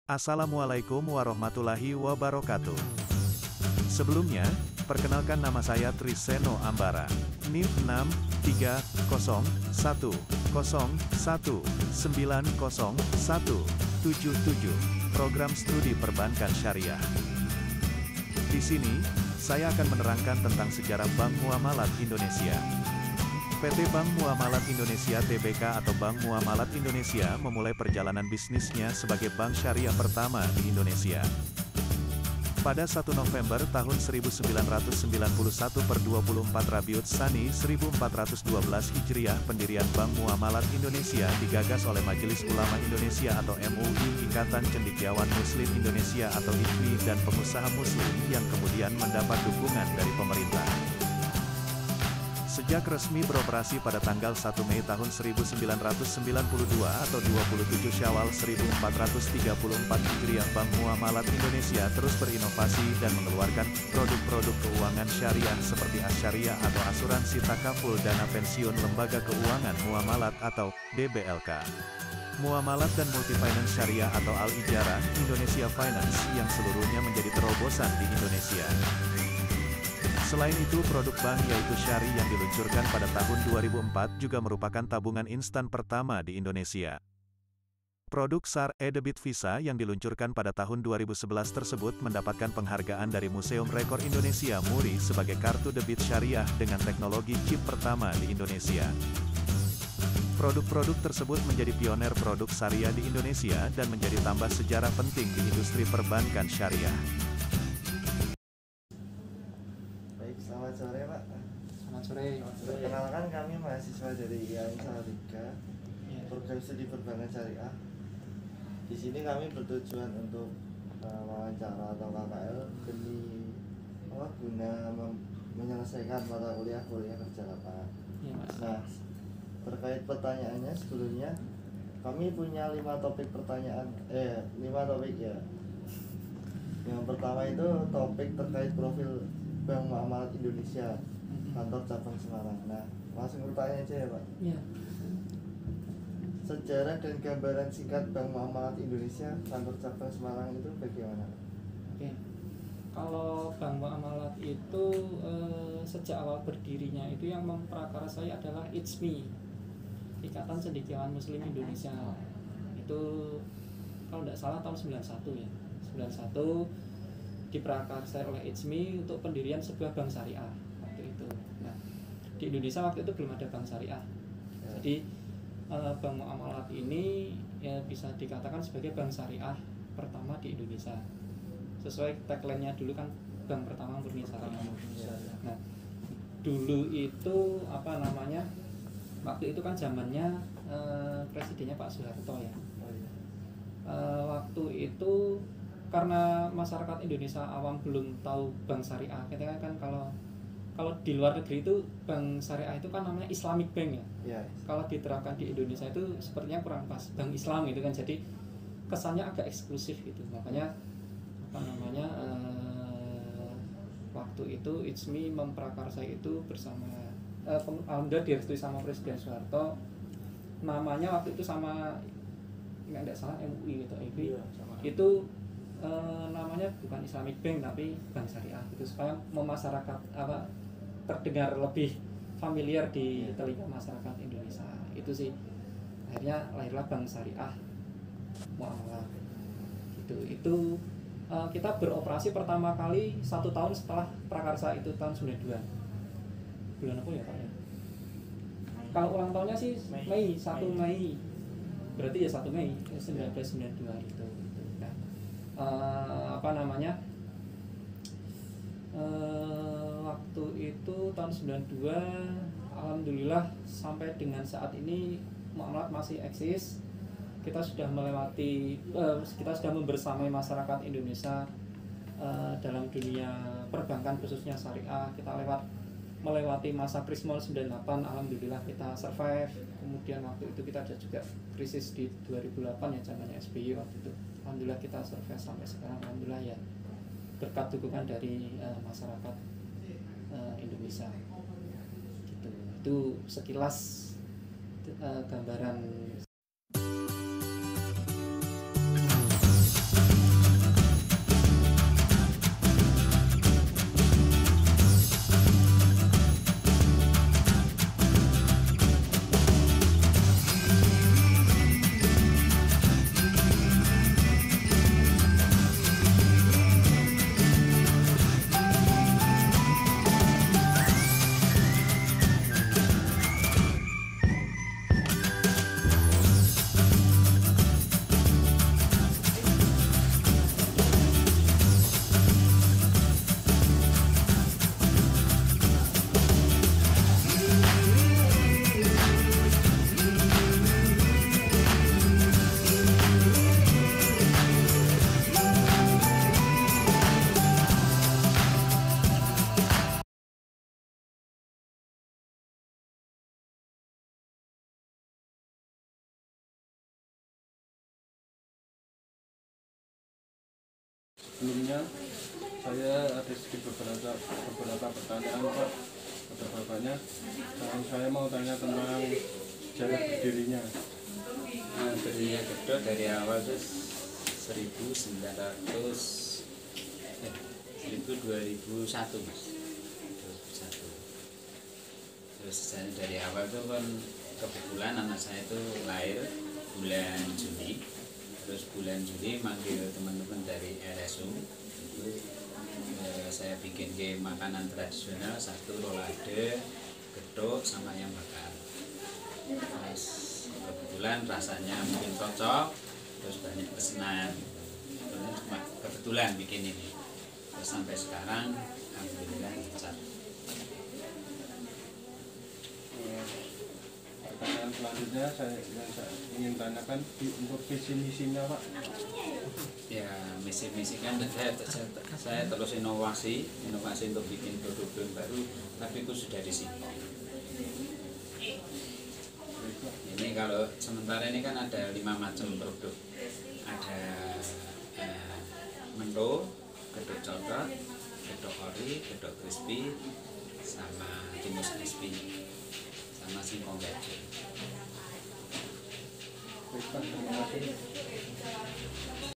Assalamualaikum warahmatullahi wabarakatuh. Sebelumnya, perkenalkan nama saya Triseno Ambara. NIM 63001190177. Program Studi Perbankan Syariah. Di sini, saya akan menerangkan tentang sejarah Bank Muamalat Indonesia. PT Bank Muamalat Indonesia Tbk atau Bank Muamalat Indonesia memulai perjalanan bisnisnya sebagai bank syariah pertama di Indonesia. Pada 1 November tahun 1991 per 24 Rabiul Tsani 1412 Hijriah, pendirian Bank Muamalat Indonesia digagas oleh Majelis Ulama Indonesia atau MUI, Ikatan Cendekiawan Muslim Indonesia atau ICMI, dan pengusaha muslim yang kemudian mendapat dukungan dari pemerintah. Sejak resmi beroperasi pada tanggal 1 Mei tahun 1992 atau 27 Syawal 1434 Hijriah, Bank Muamalat Indonesia terus berinovasi dan mengeluarkan produk-produk keuangan syariah seperti Asyariah atau asuransi takaful dana pensiun lembaga keuangan muamalat atau DBLK. Muamalat dan Multifinance Syariah atau Al-Ijarah, Indonesia Finance yang seluruhnya menjadi terobosan di Indonesia. Selain itu, produk bank yaitu Syari yang diluncurkan pada tahun 2004 juga merupakan tabungan instan pertama di Indonesia. Produk SAR e-Debit Visa yang diluncurkan pada tahun 2011 tersebut mendapatkan penghargaan dari Museum Rekor Indonesia MURI sebagai kartu debit syariah dengan teknologi chip pertama di Indonesia. Produk-produk tersebut menjadi pioner produk syariah di Indonesia dan menjadi tambah sejarah penting di industri perbankan syariah. Selamat sore Pak. Selamat sore. Perkenalkan, kami mahasiswa dari IAIN Salatiga, program studi perbankan syariah. Di sini kami bertujuan untuk wawancara atau KKL demi guna menyelesaikan mata kuliah kerja lapangan. Nah, terkait pertanyaannya sebelumnya kami punya 5 topik pertanyaan, 5 topik ya. Yang pertama itu topik terkait profil Bank Muamalat Indonesia, kantor cabang Semarang. Nah, langsung bertanya aja ya Pak. Ya. Sejarah dan gambaran singkat Bank Muamalat Indonesia, kantor cabang Semarang itu bagaimana? Oke. Kalau Bank Muamalat itu sejak awal berdirinya itu yang memprakarsai adalah ICMI, Ikatan Cendekiawan Muslim Indonesia. Itu kalau tidak salah tahun 91 ya. 91 diprakarsai oleh ICMI untuk pendirian sebuah bank syariah waktu itu. Nah, di Indonesia waktu itu belum ada bank syariah. Jadi Bank Muamalat ini ya bisa dikatakan sebagai bank syariah pertama di Indonesia. Sesuai tagline-nya dulu kan bank pertama murni syariah. Nah, dulu itu waktu itu kan zamannya presidennya Pak Soeharto ya. Waktu itu karena masyarakat Indonesia awam belum tahu bank syariah, kita kan kalau di luar negeri itu bank syariah itu kan namanya Islamic Bank ya. Kalau diterapkan di Indonesia itu sepertinya kurang pas, bank Islam gitu kan, jadi kesannya agak eksklusif gitu. Makanya waktu itu ICMI memprakarsai itu bersama alhamdulillah direstui sama Presiden Soeharto. Namanya waktu itu sama nggak salah MUI gitu, itu namanya bukan Islamic Bank tapi bank syariah itu supaya memasyarakat terdengar lebih familiar di telinga masyarakat Indonesia. Itu sih akhirnya lahirlah bank syariah Muamalat itu kita beroperasi pertama kali 1 tahun setelah prakarsa itu tahun 92 bulan apa ya Pak ya, kalau ulang tahunnya sih Mei 1 Mei berarti ya 1 Mei 1992 itu. Waktu itu tahun 92 alhamdulillah sampai dengan saat ini Muamalat masih eksis. Kita sudah membersamai masyarakat Indonesia dalam dunia perbankan khususnya syariah. Kita melewati masa Krismon 98, alhamdulillah kita survive. Kemudian waktu itu kita ada juga krisis di 2008 ya, zamannya SBY waktu itu. Alhamdulillah kita survive sampai sekarang, alhamdulillah ya, berkat dukungan dari masyarakat Indonesia. Gitu. Itu sekilas gambaran. sebelumnya saya ada sedikit beberapa pertanyaan Pak pada bapaknya. Saya mau tanya tentang sejarah berdirinya. Berdirinya Gedok dari awal itu 2001 Mas. 2001. Terus dari awal itu kan kebetulan anak saya itu lahir bulan Juni. Terus bulan Juli manggil teman-teman dari RSU itu saya bikin ke makanan tradisional, satu rolade, gedok sama ayam bakar. Terus kebetulan rasanya mungkin cocok, terus banyak pesanan. Cuma kebetulan bikin ini. Terus sampai sekarang alhamdulillah lancar. Pertanyaan selanjutnya saya ingin tanyakan untuk visi misinya Pak. Ya misi-misi kan saya terus inovasi untuk bikin produk baru, tapi itu sudah di sini. Ini kalau sementara ini kan ada 5 macam produk, ada mento, gedok coklat, gedok ori, gedok crispy, sama timus crispy, sama singkong kecil. Baik Pak, terima kasih.